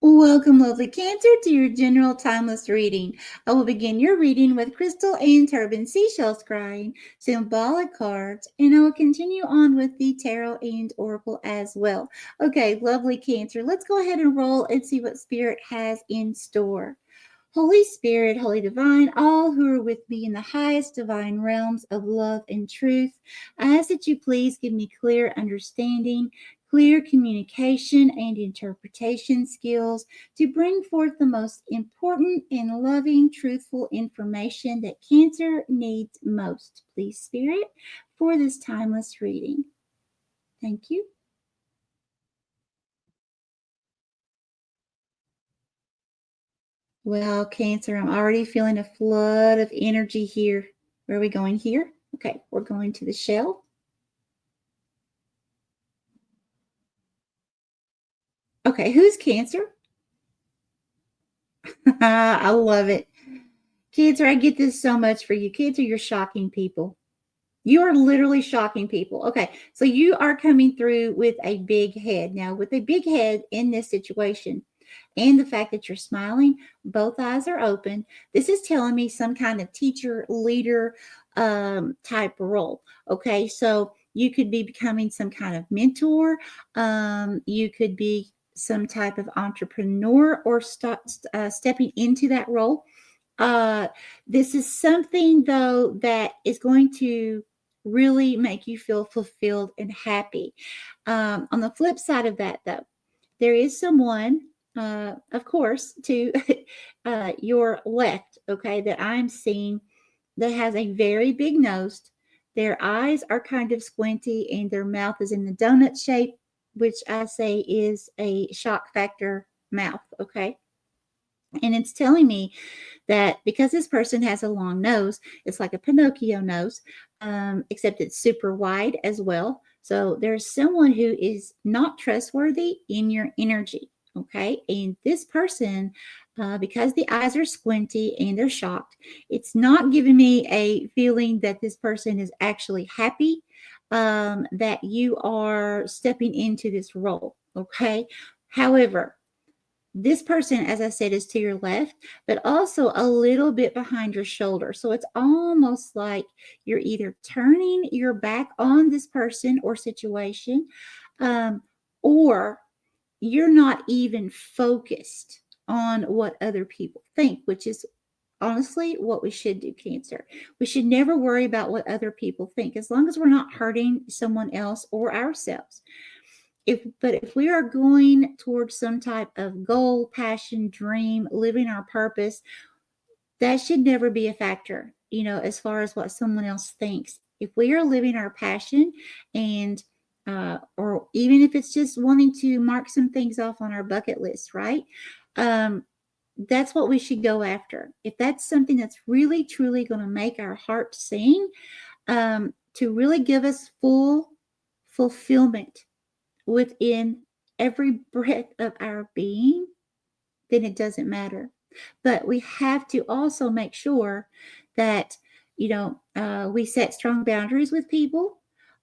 Welcome, lovely Cancer, to your general timeless reading. I will begin your reading with crystal and turban seashells crying, symbolic cards, and I will continue on with the tarot and oracle as well. Okay, lovely Cancer, let's go ahead and roll and see what Spirit has in store. Holy Spirit, Holy Divine, all who are with me in the highest divine realms of love and truth, I ask that you please give me clear understanding, clear communication, and interpretation skills to bring forth the most important and loving, truthful information that Cancer needs most. Please, Spirit, for this timeless reading. Thank you. Well, Cancer, I'm already feeling a flood of energy here. Where are we going here? Okay, we're going to the shell. Okay, who's Cancer? I love it. Cancer, I get this so much for you. Cancer, you're shocking people. You are literally shocking people. Okay, so you are coming through with a big head. Now, with a big head in this situation, and the fact that you're smiling, both eyes are open. This is telling me some kind of teacher, leader type role. Okay, so you could be becoming some kind of mentor. You could be some type of entrepreneur or stepping into that role. This is something, though, that is going to really make you feel fulfilled and happy. On the flip side of that, though, there is someone, of course, to your left, okay, that I'm seeing that has a very big nose. Their eyes are kind of squinty and their mouth is in the donut shape, which I say is a shock factor mouth, okay? And it's telling me that because this person has a long nose, it's like a Pinocchio nose, except it's super wide as well. So there's someone who is not trustworthy in your energy. Okay. And this person, because the eyes are squinty and they're shocked, it's not giving me a feeling that this person is actually happy that you are stepping into this role. Okay. However, this person, as I said, is to your left, but also a little bit behind your shoulder. So it's almost like you're either turning your back on this person or situation, um, or you're not even focused on what other people think, which is honestly what we should do, Cancer. We should never worry about what other people think as long as we're not hurting someone else or ourselves. If we are going towards some type of goal, passion, dream, living our purpose, that should never be a factor, as far as what someone else thinks. If we are living our passion and or even if it's just wanting to mark some things off on our bucket list, right? That's what we should go after. If that's something that's really truly going to make our heart sing, to really give us full fulfillment within every breath of our being, then it doesn't matter. But we have to also make sure that, we set strong boundaries with people,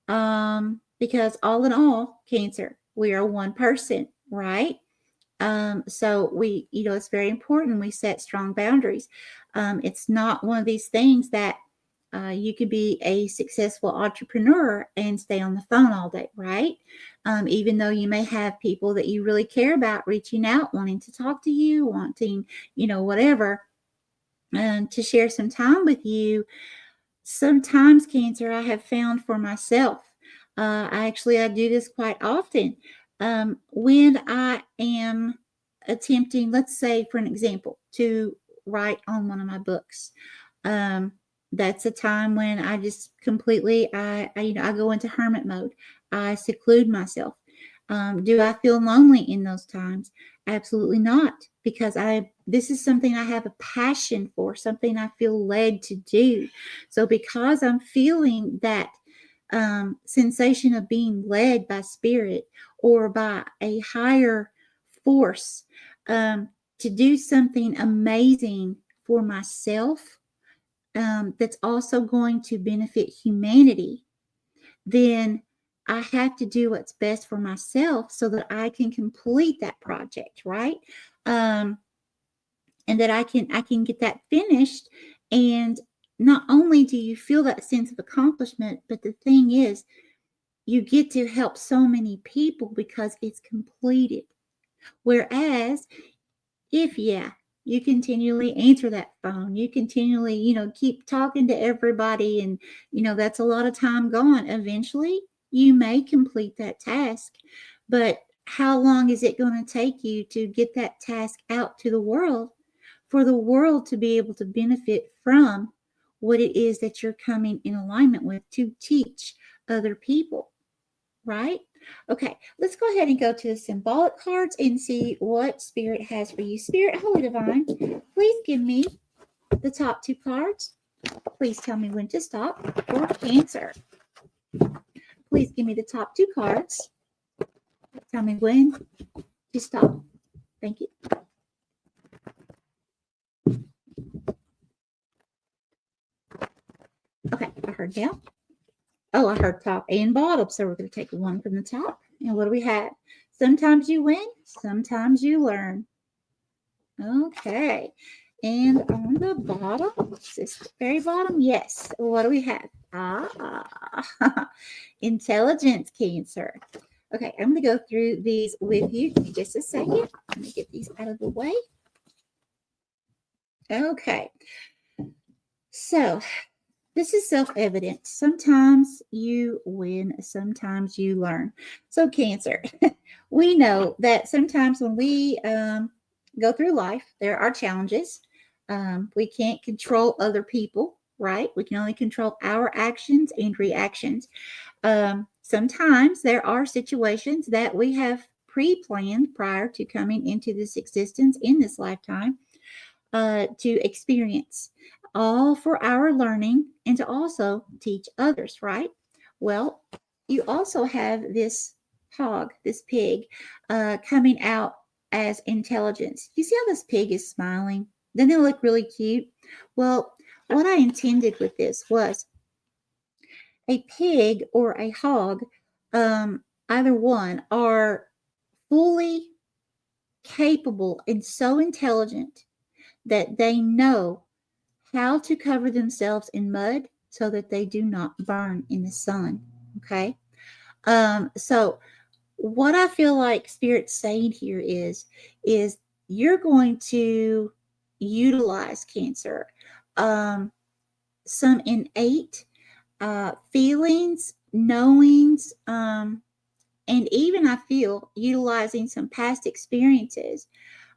because all in all, Cancer, we are one person, right? So it's very important we set strong boundaries. It's not one of these things that you could be a successful entrepreneur and stay on the phone all day, right? Even though you may have people that you really care about reaching out, wanting to talk to you, wanting, whatever, and to share some time with you. Sometimes, Cancer, I have found for myself, I do this quite often. When I am attempting, let's say, for an example, to write on one of my books, that's a time when I just completely, I go into hermit mode. I seclude myself. Do I feel lonely in those times? Absolutely not, because this is something I have a passion for, something I feel led to do. So because I'm feeling that sensation of being led by spirit or by a higher force, to do something amazing for myself, that's also going to benefit humanity, then I have to do what's best for myself so that I can complete that project, right? And that I can get that finished. And not only do you feel that sense of accomplishment, but the thing is, you get to help so many people because it's completed. Whereas if, yeah, you continually answer that phone, you continually, keep talking to everybody, and, that's a lot of time gone. Eventually, you may complete that task, but how long is it going to take you to get that task out to the world for the world to be able to benefit from what it is that you're coming in alignment with to teach other people, right? Okay, let's go ahead and go to the symbolic cards and see what Spirit has for you. Spirit, Holy Divine, please give me the top 2 cards. Please tell me when to stop. For Cancer, please give me the top 2 cards. Tell me when to stop. Thank you. Okay, I heard down. Oh, I heard top and bottom. So we're going to take one from the top. And what do we have? Sometimes you win, sometimes you learn. Okay. And on the bottom, is this the very bottom? Yes. What do we have? Intelligence, Cancer. Okay, I'm going to go through these with you. Give me just a second. Let me get these out of the way. Okay. So this is self-evident. Sometimes you win, sometimes you learn. So Cancer, we know that sometimes when we go through life, there are challenges. We can't control other people, right? We can only control our actions and reactions. Sometimes there are situations that we have pre-planned prior to coming into this existence in this lifetime to experience, all for our learning and to also teach others, right? Well, you also have this hog, this pig, coming out as intelligence. You see how this pig is smiling? Doesn't it look really cute? Well, what I intended with this was a pig or a hog, either one, are fully capable and so intelligent that they know how to cover themselves in mud so that they do not burn in the sun. Okay. So what I feel like Spirit's saying here is you're going to utilize, Cancer, some innate feelings, knowings, and even I feel utilizing some past experiences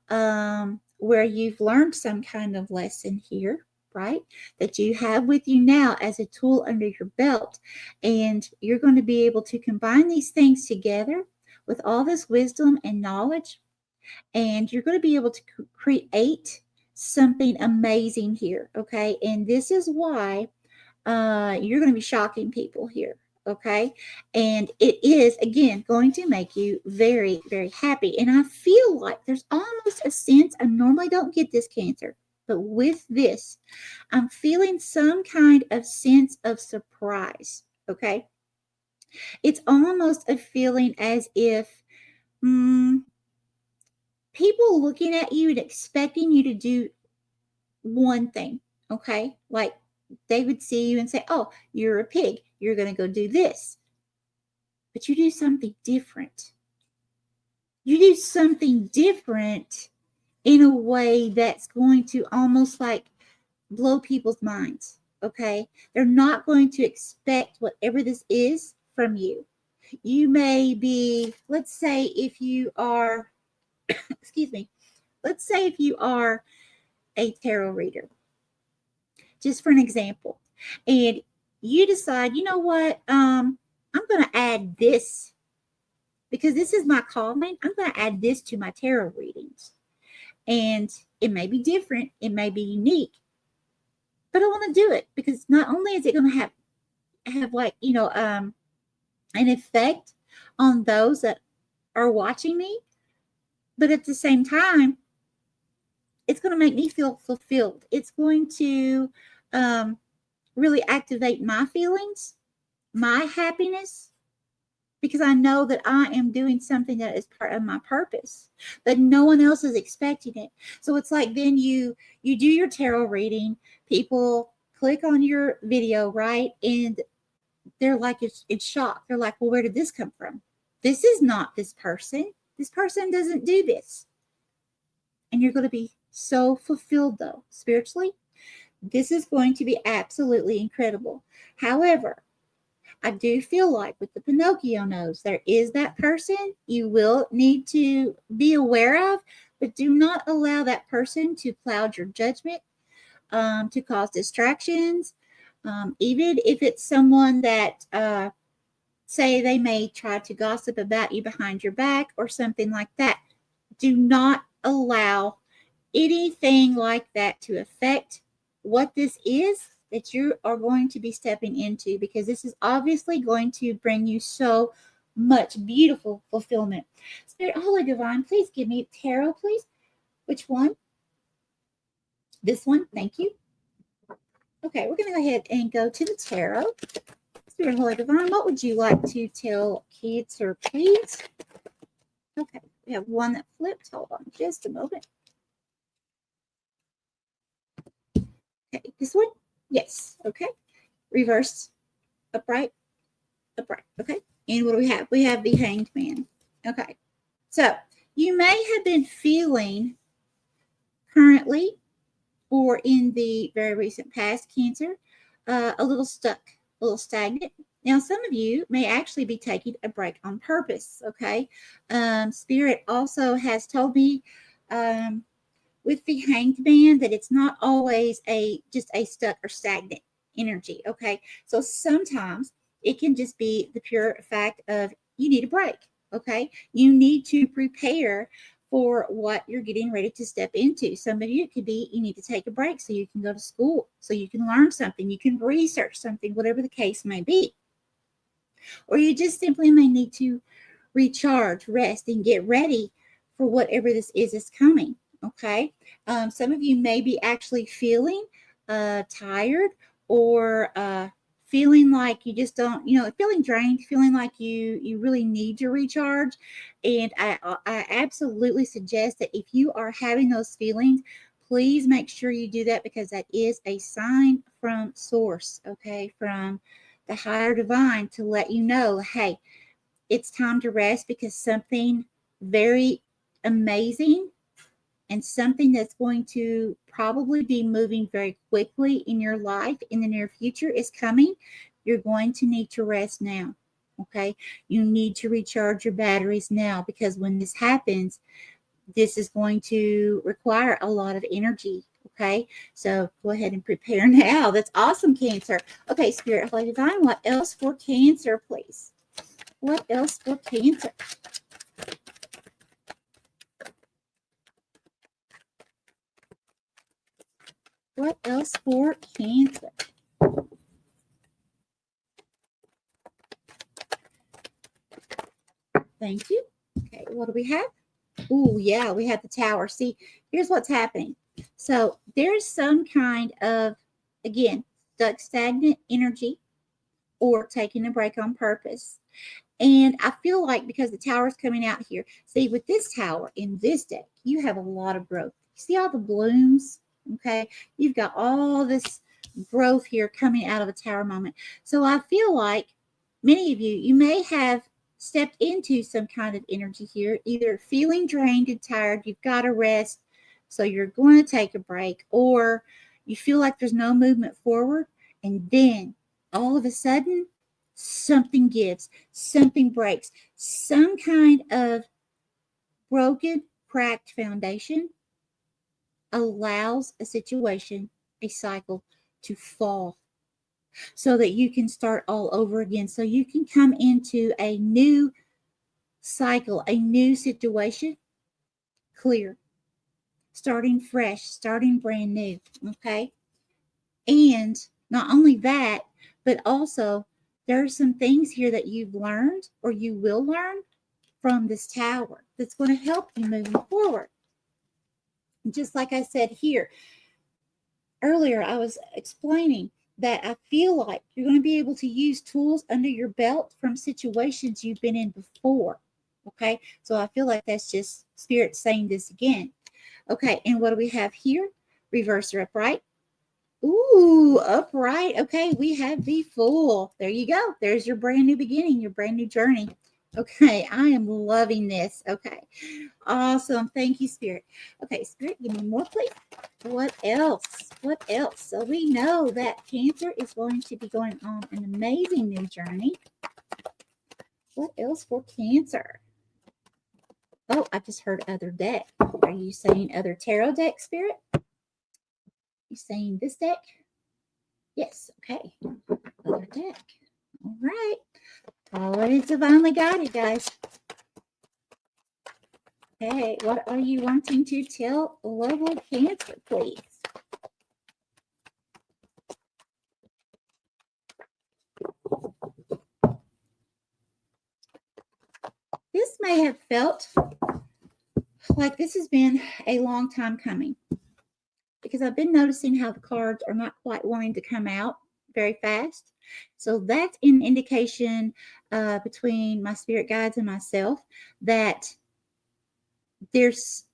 where you've learned some kind of lesson here, right? That you have with you now as a tool under your belt. And you're going to be able to combine these things together with all this wisdom and knowledge. And you're going to be able to create something amazing here, okay? And this is why you're going to be shocking people here. Okay. And it is, again, going to make you very, very happy. And I feel like there's almost a sense, I normally don't get this, Cancer, but with this, I'm feeling some kind of sense of surprise. Okay. It's almost a feeling as if people looking at you and expecting you to do one thing. Okay. Like, they would see you and say, oh, you're a pig. You're going to go do this. But you do something different. You do something different in a way that's going to almost like blow people's minds. Okay. They're not going to expect whatever this is from you. You may be, let's say if you are, excuse me, let's say if you are a tarot reader, just for an example, and you decide, you know what, I'm going to add this because this is my calling. I'm going to add this to my tarot readings. And it may be different, it may be unique, but I want to do it because not only is it going to have like, an effect on those that are watching me, but at the same time, it's going to make me feel fulfilled. It's going to really activate my feelings, my happiness, because I know that I am doing something that is part of my purpose, but no one else is expecting it. So it's like then you do your tarot reading, people click on your video, right? And they're like in shock. They're like, well, where did this come from? This is not this person. This person doesn't do this. And you're going to be so fulfilled, though, spiritually. This is going to be absolutely incredible. However, I do feel like with the Pinocchio nose, there is that person you will need to be aware of, but do not allow that person to cloud your judgment, to cause distractions. Even if it's someone that, say, they may try to gossip about you behind your back or something like that, do not allow anything like that to affect what this is that you are going to be stepping into, because this is obviously going to bring you so much beautiful fulfillment. Spirit, Holy Divine, please give me tarot, please. Which one? This one. Thank you. Okay, we're going to go ahead and go to the tarot. Spirit, Holy Divine, what would you like to tell Cancer, please? Okay, we have one that flipped. Hold on just a moment. Okay, this one? Yes. Okay. Reversed, upright, upright. Okay. And what do we have? We have the Hanged Man. Okay. So you may have been feeling currently or in the very recent past, Cancer, a little stuck, a little stagnant. Now, some of you may actually be taking a break on purpose. Okay. Spirit also has told me, with the Hanged Man, that it's not always just a stuck or stagnant energy. Okay. So sometimes it can just be the pure fact of you need a break. Okay. You need to prepare for what you're getting ready to step into. Some of you, it could be you need to take a break so you can go to school, so you can learn something, you can research something, whatever the case may be. Or you just simply may need to recharge, rest, and get ready for whatever this is coming. Okay. Some of you may be actually feeling tired, or feeling like you just don't, feeling drained, feeling like you really need to recharge. And I absolutely suggest that if you are having those feelings, please make sure you do that, because that is a sign from source, okay, from the higher divine, to let you know, hey, it's time to rest, because something very amazing and something that's going to probably be moving very quickly in your life in the near future is coming. You're going to need to rest now. Okay. You need to recharge your batteries now, because when this happens, this is going to require a lot of energy. Okay. So go ahead and prepare now. That's awesome, Cancer. Okay. Spirit, Holy Divine, what else for Cancer, please? What else for Cancer? What else for Cancer? Thank you. Okay, what do we have? Oh, yeah, we have the Tower. See, here's what's happening. So there's some kind of, again, stuck stagnant energy, or taking a break on purpose. And I feel like, because the Tower is coming out here, see, with this Tower in this deck, you have a lot of growth. See all the blooms? Okay. You've got all this growth here coming out of a Tower moment. So I feel like many of you may have stepped into some kind of energy here, either feeling drained and tired, you've got to rest, so you're going to take a break, or you feel like there's no movement forward, and then all of a sudden, something gives, something breaks, some kind of broken, cracked foundation allows a situation, a cycle, to fall, so that you can start all over again. So you can come into a new cycle, a new situation, clear, starting fresh, starting brand new. Okay. And not only that, but also there are some things here that you've learned, or you will learn from this Tower, that's going to help you moving forward. Just like I said here earlier, I was explaining that I feel like you're going to be able to use tools under your belt from situations you've been in before. Okay, so I feel like that's just Spirit saying this again. Okay, and what do we have here? Reverse or upright. Ooh, upright. Okay, we have the Fool. There you go. There's your brand new beginning, your brand new journey. Okay, I am loving this. Okay, awesome. Thank you, Spirit. Okay, Spirit, give me more, please. What else? What else? So we know that Cancer is going to be going on an amazing new journey. What else for Cancer? Oh, I just heard other deck. Are you saying other tarot deck, Spirit? You saying this deck? Yes. Okay. Other deck. All right. Already divinely guided, guys. Okay. What are you wanting to tell lovely Cancer, please? This may have felt like this has been a long time coming, because I've been noticing how the cards are not quite wanting to come out very fast. So that's an indication between my spirit guides and myself that it's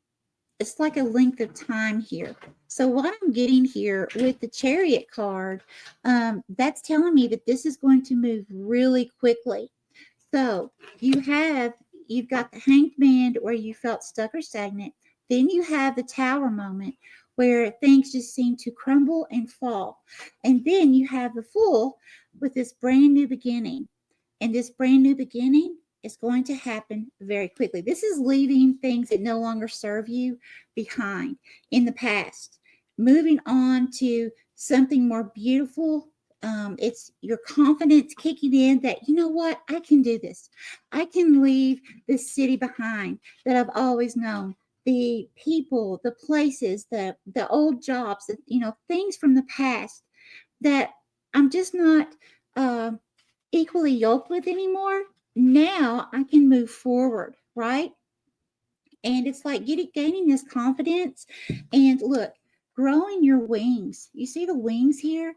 like a length of time here. So what I'm getting here with the Chariot card, that's telling me that this is going to move really quickly. So you've got the Hanged Man where you felt stuck or stagnant. Then you have the Tower moment where things just seem to crumble and fall. And then you have the Fool with this brand new beginning. And this brand new beginning is going to happen very quickly. This is leaving things that no longer serve you behind in the past, moving on to something more beautiful. It's your confidence kicking in that, you know what, I can do this. I can leave this city behind that I've always known. The people, the places, the old jobs, things from the past that I'm just not equally yoked with anymore. Now I can move forward, right? And it's like gaining this confidence and look, growing your wings. You see the wings here?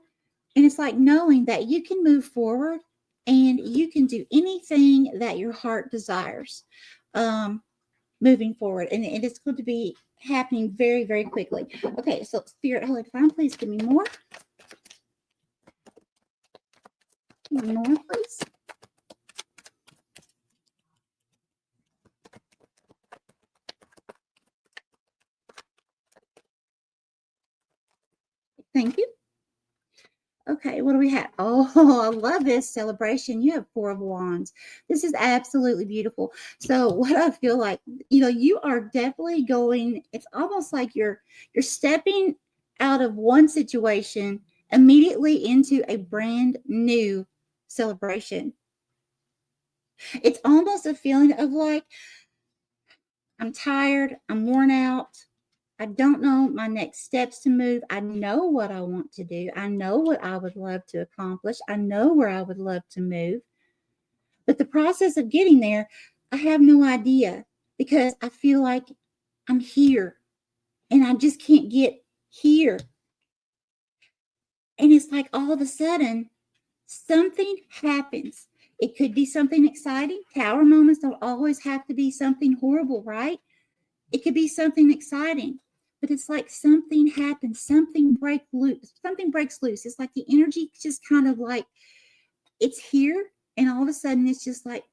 And it's like knowing that you can move forward and you can do anything that your heart desires moving forward. And it's going to be happening very, very quickly. Okay, so Spirit, Holy Divine, please give me more. Give me more, please. Thank you. Okay, what do we have? Oh, I love this celebration. You have Four of Wands. This is absolutely beautiful. So what I feel like, you are definitely going, it's almost like you're stepping out of one situation immediately into a brand new celebration. It's almost a feeling of like, I'm tired, I'm worn out. I don't know my next steps to move. I know what I want to do. I know what I would love to accomplish. I know where I would love to move. But the process of getting there, I have no idea because I feel like I'm here and I just can't get here. And it's like all of a sudden, something happens. It could be something exciting. Tower moments don't always have to be something horrible, right? It could be something exciting, but it's like something happens, something breaks loose. It's like the energy just kind of like it's here, and all of a sudden it's just like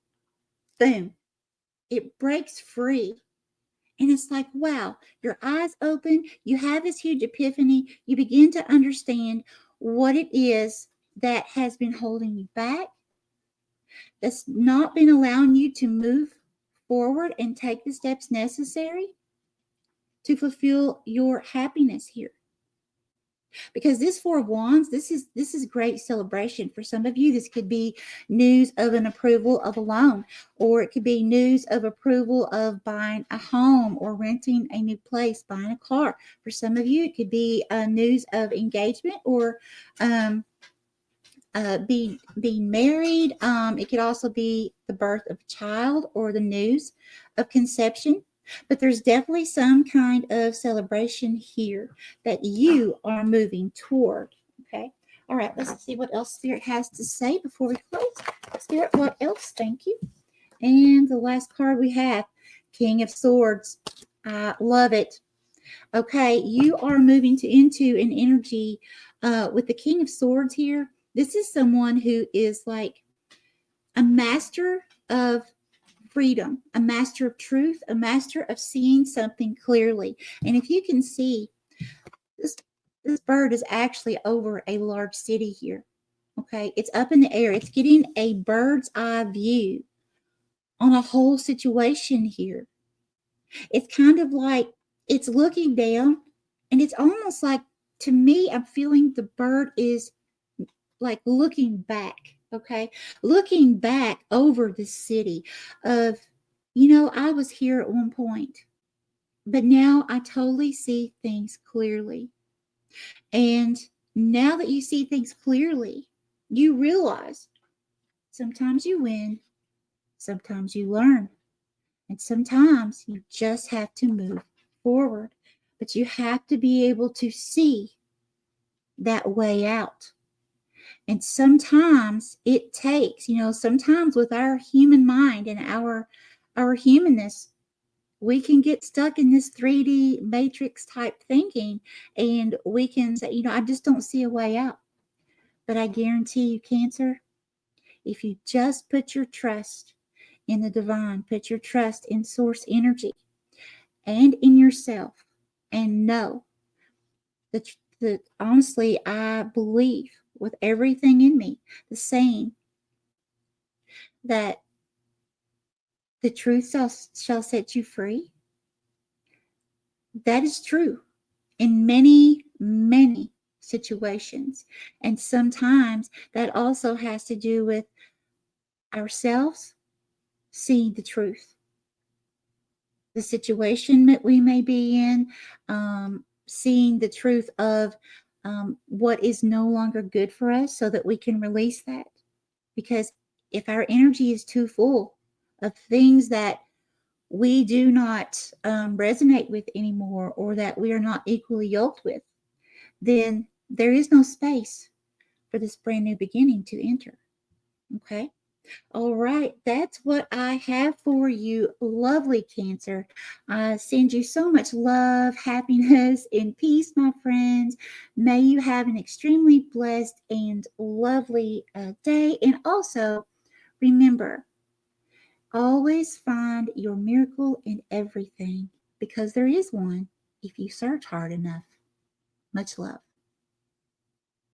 boom, it breaks free. And it's like, wow, your eyes open, you have this huge epiphany, you begin to understand what it is that has been holding you back, that's not been allowing you to move forward and take the steps necessary to fulfill your happiness here. Because this Four of Wands, this is great celebration. For some of you, this could be news of an approval of a loan, or it could be news of approval of buying a home or renting a new place, buying a car. For some of you, it could be news of engagement or being married. It could also be the birth of a child or the news of conception. But there's definitely some kind of celebration here that you are moving toward. Okay. All right, let's see what else Spirit has to say before we close. Spirit, what else? Thank you. And the last card we have, King of Swords. I love it. Okay, you are moving into an energy with the King of Swords here. This is someone who is like a master of freedom, a master of truth, a master of seeing something clearly. And if you can see, this bird is actually over a large city here. Okay, it's up in the air. It's getting a bird's eye view on a whole situation here. It's kind of like it's looking down, and it's almost like, to me, I'm feeling the bird is like looking back, okay? Looking back over the city of, I was here at one point, but now I totally see things clearly. And now that you see things clearly, you realize sometimes you win, sometimes you learn, and sometimes you just have to move forward. But you have to be able to see that way out. And sometimes it takes, sometimes with our human mind and our humanness, we can get stuck in this 3D matrix type thinking, and we can say, I just don't see a way out. But I guarantee you, Cancer, if you just put your trust in the divine, put your trust in source energy and in yourself, and know that honestly, I believe with everything in me, the saying that the truth shall set you free. That is true in many, many situations. And sometimes that also has to do with ourselves seeing the truth. The situation that we may be in, seeing the truth of what is no longer good for us so that we can release that. Because if our energy is too full of things that we do not resonate with anymore, or that we are not equally yoked with, then there is no space for this brand new beginning to enter. Okay? All right, that's what I have for you, lovely Cancer. I send you so much love, happiness, and peace, my friends. May you have an extremely blessed and lovely day. And also, remember, always find your miracle in everything, because there is one if you search hard enough. Much love.